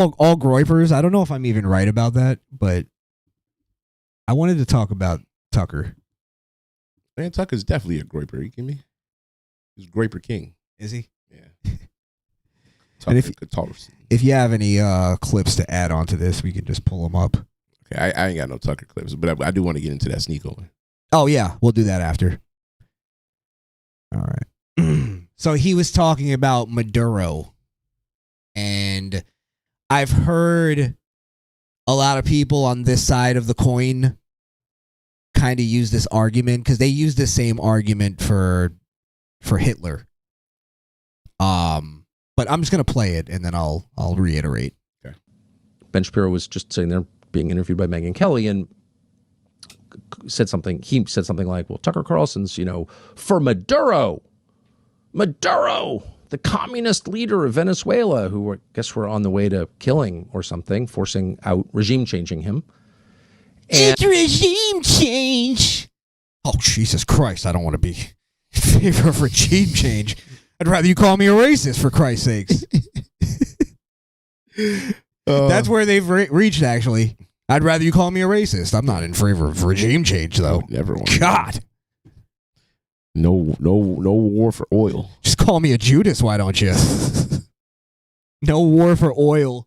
all groypers. I don't know if I'm even right about that, but I wanted to talk about Tucker. Man, Tucker's definitely a groyper. You kidding me? He's Groyper King. Is he? Yeah. And if you have any clips to add on to this, we can just pull them up. Okay, I ain't got no Tucker clips, but I do want to get into that sneak one. Oh, yeah. We'll do that after. All right. So he was talking about Maduro. And I've heard a lot of people on this side of the coin kind of use this argument because they use the same argument for Hitler. But I'm just gonna play it and then I'll reiterate. Okay. Ben Shapiro was just sitting there being interviewed by Megyn Kelly and said something. He said something like, "Well, Tucker Carlson's, for Maduro, the communist leader of Venezuela, who I guess were on the way to killing or something, forcing out regime changing him." It's regime change. Oh, Jesus Christ! I don't want to be in favor of regime change. I'd rather you call me a racist, for Christ's sakes. That's where they've reached, actually. I'd rather you call me a racist. I'm not in favor of regime change, though. Never want God. No war for oil. Just call me a Judas, why don't you? No war for oil.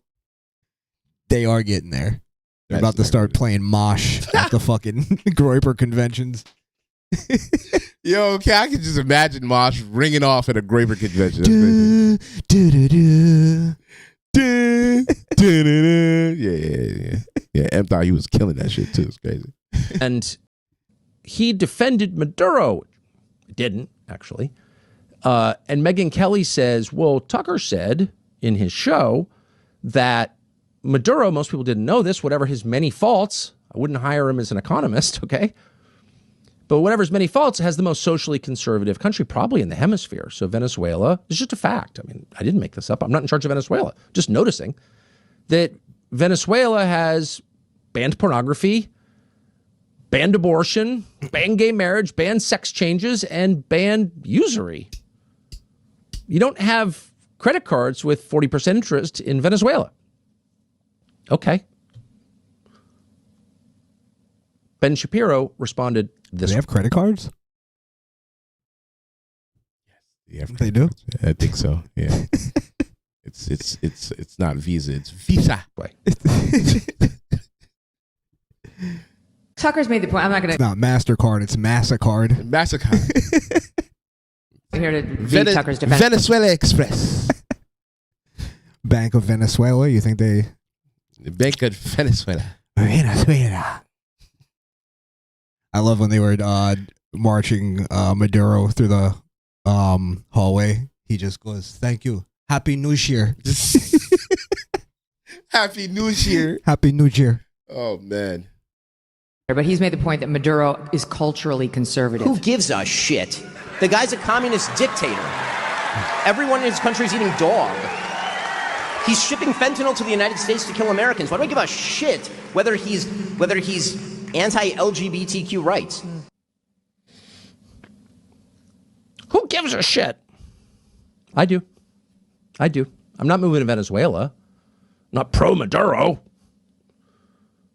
They are getting there. They're about to start playing mosh at the fucking Groyper conventions. Yo, okay, I can just imagine Mosh ringing off at a Groyper convention. Yeah. M thought he was killing that shit too. It's crazy. And he defended Maduro. Didn't, actually. And Megyn Kelly says, well, Tucker said in his show that Maduro, most people didn't know this, whatever his many faults, I wouldn't hire him as an economist, okay? But whatever his many faults, has the most socially conservative country probably in the hemisphere. So Venezuela is just a fact. I mean, I didn't make this up. I'm not in charge of Venezuela. Just noticing that Venezuela has banned pornography, banned abortion, banned gay marriage, banned sex changes, and banned usury. You don't have credit cards with 40% interest in Venezuela. Okay. Ben Shapiro responded this. Do they have credit cards? Yes, they do. I think so. Yeah. It's not Visa. It's Visa. Tucker's made the point. I'm not going to. It's not MasterCard. It's MasterCard. MasterCard. I'm here to be Tucker's defense. Venezuela Express. Bank of Venezuela. You think they? The Bank of Venezuela. Venezuela. I love when they were marching Maduro through the hallway. He just goes, "Thank you. Happy New Year." Happy New Year. Happy New Year. Oh, man. But he's made the point that Maduro is culturally conservative. Who gives a shit? The guy's a communist dictator. Everyone in his country is eating dog. He's shipping fentanyl to the United States to kill Americans. Why do I give a shit whether he's anti-LGBTQ rights? Who gives a shit? I do. I'm not moving to Venezuela. I'm not pro-Maduro.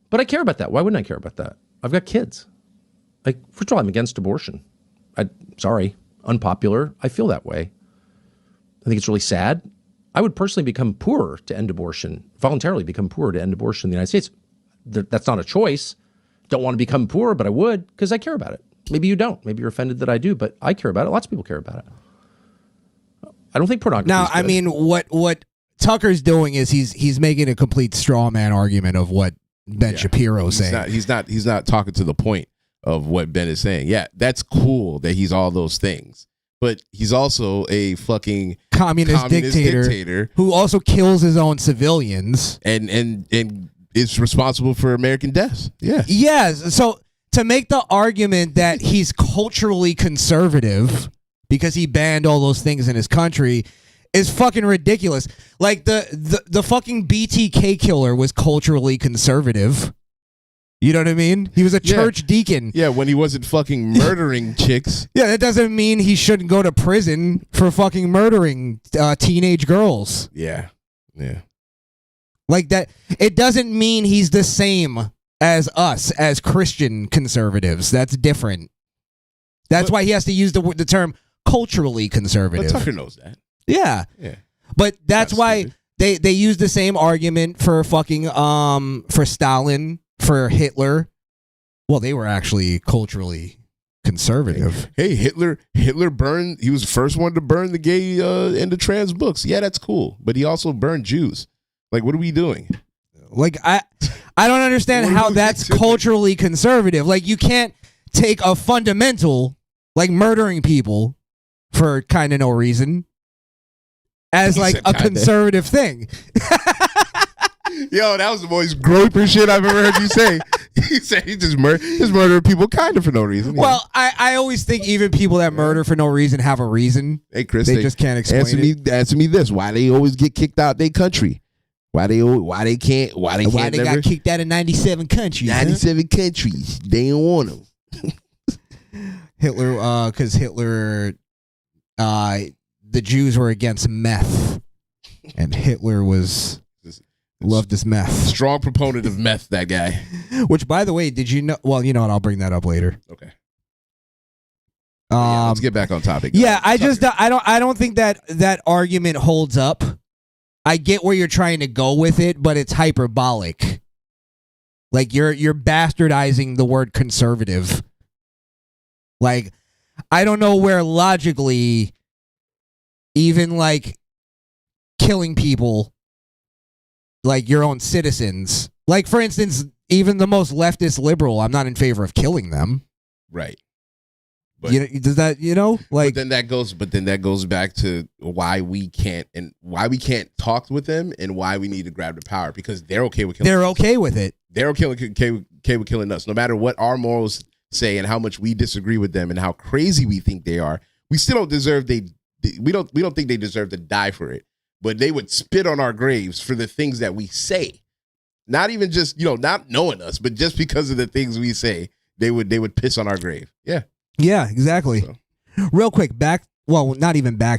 But I care about that. Why wouldn't I care about that? I've got kids. First of all, I'm against abortion. Sorry, unpopular. I feel that way. I think it's really sad. I would personally become poorer to end abortion, voluntarily become poorer to end abortion in the United States. That's not a choice. Don't want to become poorer, but I would because I care about it. Maybe you don't. Maybe you're offended that I do, but I care about it. Lots of people care about it. I don't think pornography is good. I mean, what Tucker's doing is he's making a complete straw man argument of what Ben Shapiro's saying. He's not talking to the point of what Ben is saying. Yeah, that's cool that he's all those things. But he's also a fucking communist dictator who also kills his own civilians and is responsible for American deaths. Yeah. Yes. So to make the argument that he's culturally conservative because he banned all those things in his country is fucking ridiculous. Like the fucking BTK killer was culturally conservative. You know what I mean? He was a church deacon. Yeah, when he wasn't fucking murdering chicks. Yeah, that doesn't mean he shouldn't go to prison for fucking murdering teenage girls. Yeah. Like that, it doesn't mean he's the same as us, as Christian conservatives. That's different. That's why he has to use the term culturally conservative. But Tucker knows that. Yeah. But that's why they use the same argument for fucking for Stalin, for Hitler. Well, they were actually culturally conservative. Hey, Hitler burned. He was the first one to burn the gay and the trans books. Yeah, that's cool. But he also burned Jews. Like, what are we doing? Like, I don't understand how that's culturally conservative. Like, you can't take a fundamental, like murdering people for kind of no reason, as like a conservative thing. Yo, that was the most groper shit I've ever heard you say. He said he just murdering people kind of for no reason. Well, I always think even people that murder for no reason have a reason. Hey, Chris, they just can't explain answer me this. Why they always get kicked out their country? Why they got kicked out of 97 countries? 97 countries. They don't want them. Hitler, because Hitler, the Jews were against meth, and Hitler loved his meth. Strong proponent of meth, that guy. Which, by the way, did you know? Well, you know what? I'll bring that up later. Okay. Let's get back on topic. Yeah, I don't think that argument holds up. I get where you're trying to go with it, but it's hyperbolic. Like you're bastardizing the word conservative. Like, I don't know where logically, even like killing people, like your own citizens, like for instance, even the most leftist liberal, I'm not in favor of killing them. Right. But, does that like? But then that goes back to why we can't talk with them and why we need to grab the power, because they're okay with killing. They're okay with it. They're okay with killing us, no matter what our morals say and how much we disagree with them and how crazy we think they are. We still don't deserve we don't think they deserve to die for it. But they would spit on our graves for the things that we say. Not even just, not knowing us, but just because of the things we say, they would piss on our grave. Yeah. Yeah, exactly. So. Real quick, not even back